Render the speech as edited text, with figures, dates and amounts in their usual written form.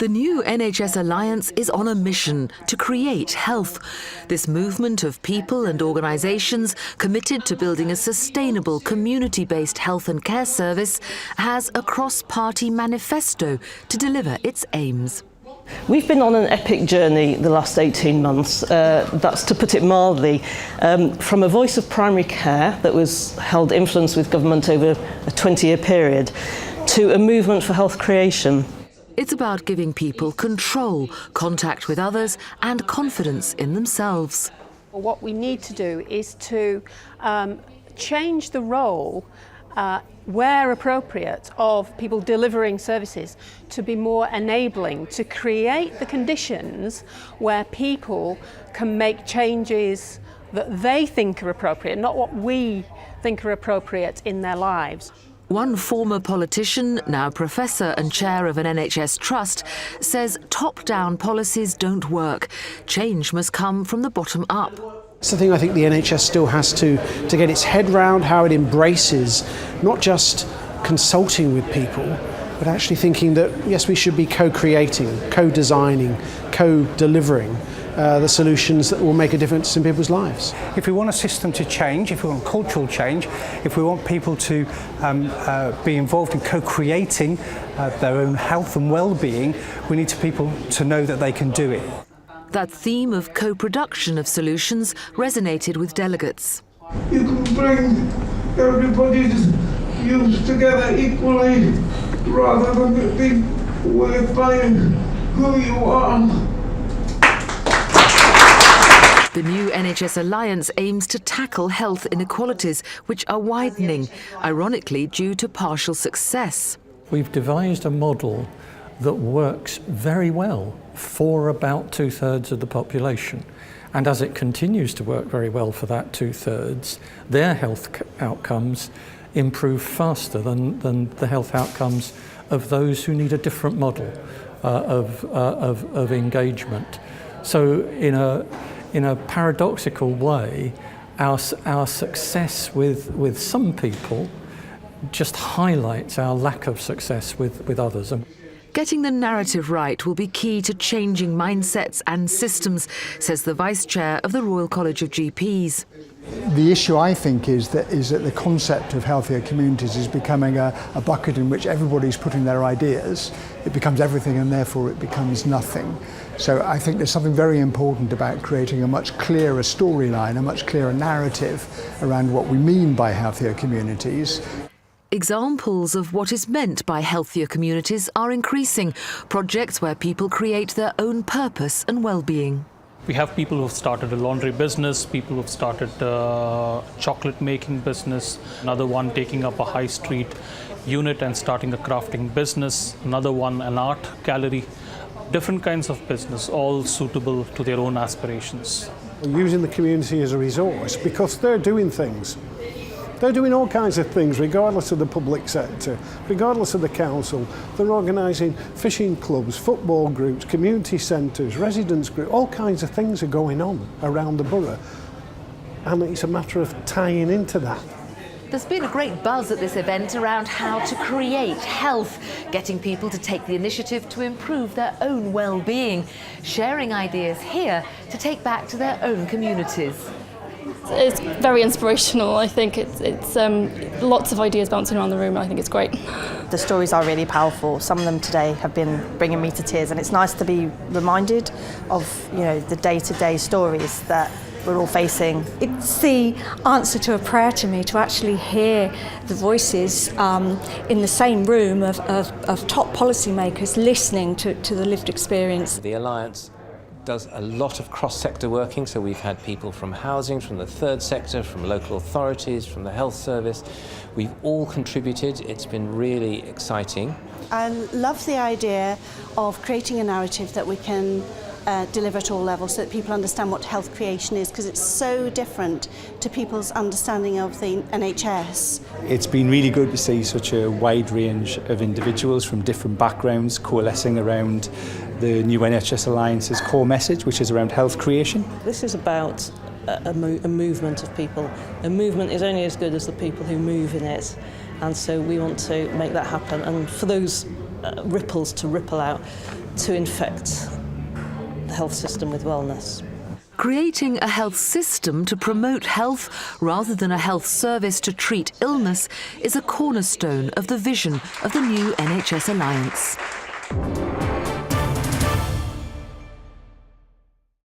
The new NHS Alliance is on a mission to create health. This movement of people and organisations committed to building a sustainable community-based health and care service has a cross-party manifesto to deliver its aims. We've been on an epic journey the last 18 months, that's to put it mildly, from a voice of primary care that was held influence with government over a 20-year period to a movement for health creation. It's about giving people control, contact with others and confidence in themselves. What we need to do is to change the role where appropriate, of people delivering services to be more enabling, to create the conditions where people can make changes that they think are appropriate, not what we think are appropriate in their lives. One former politician, now professor and chair of an NHS trust, says top-down policies don't work. Change must come from the bottom up. It's the thing I think the NHS still has to get its head round, how it embraces not just consulting with people, but actually thinking that, yes, we should be co-creating, co-designing, co-delivering the solutions that will make a difference in people's lives. If we want a system to change, if we want cultural change, if we want people to be involved in co-creating their own health and well-being, we need people to know that they can do it. That theme of co-production of solutions resonated with delegates. You can bring everybody's views together equally rather than it being weighed by who you are. The new NHS Alliance aims to tackle health inequalities, which are widening, ironically due to partial success. We've devised a model that works very well for about 2/3 of the population. And as it continues to work very well for that 2/3, their health outcomes improve faster than the health outcomes of those who need a different model of engagement. So in a paradoxical way, our success with some people just highlights our lack of success with others. Getting the narrative right will be key to changing mindsets and systems, says the Vice Chair of the Royal College of GPs. The issue, I think, is that the concept of healthier communities is becoming a bucket in which everybody's putting their ideas. It becomes everything and therefore it becomes nothing. So I think there's something very important about creating a much clearer storyline, a much clearer narrative around what we mean by healthier communities. Examples of what is meant by healthier communities are increasing. Projects where people create their own purpose and well-being. We have people who have started a laundry business, people who have started a chocolate making business, another one taking up a high street unit and starting a crafting business, another one an art gallery. Different kinds of business, all suitable to their own aspirations. Using the community as a resource because they're doing things. They're doing all kinds of things regardless of the public sector, regardless of the council. They're organising fishing clubs, football groups, community centres, residents groups, all kinds of things are going on around the borough. And it's a matter of tying into that. There's been a great buzz at this event around how to create health, getting people to take the initiative to improve their own well-being, sharing ideas here to take back to their own communities. It's very inspirational. I think it's lots of ideas bouncing around the room. I think it's great. The stories are really powerful. Some of them today have been bringing me to tears, and it's nice to be reminded of, the day-to-day stories that we're all facing. It's the answer to a prayer to me to actually hear the voices in the same room of top policymakers listening to the lived experience. The Alliance does a lot of cross-sector working, so we've had people from housing, from the third sector, from local authorities, from the health service. We've all contributed. It's been really exciting. I love the idea of creating a narrative that we can deliver at all levels so that people understand what health creation is, because it's so different to people's understanding of the NHS. It's been really good to see such a wide range of individuals from different backgrounds coalescing around the new NHS Alliance's core message, which is around health creation. This is about a movement of people. A movement is only as good as the people who move in it, and so we want to make that happen, and for those ripples to ripple out to infect the health system with wellness. Creating a health system to promote health rather than a health service to treat illness is a cornerstone of the vision of the new NHS Alliance.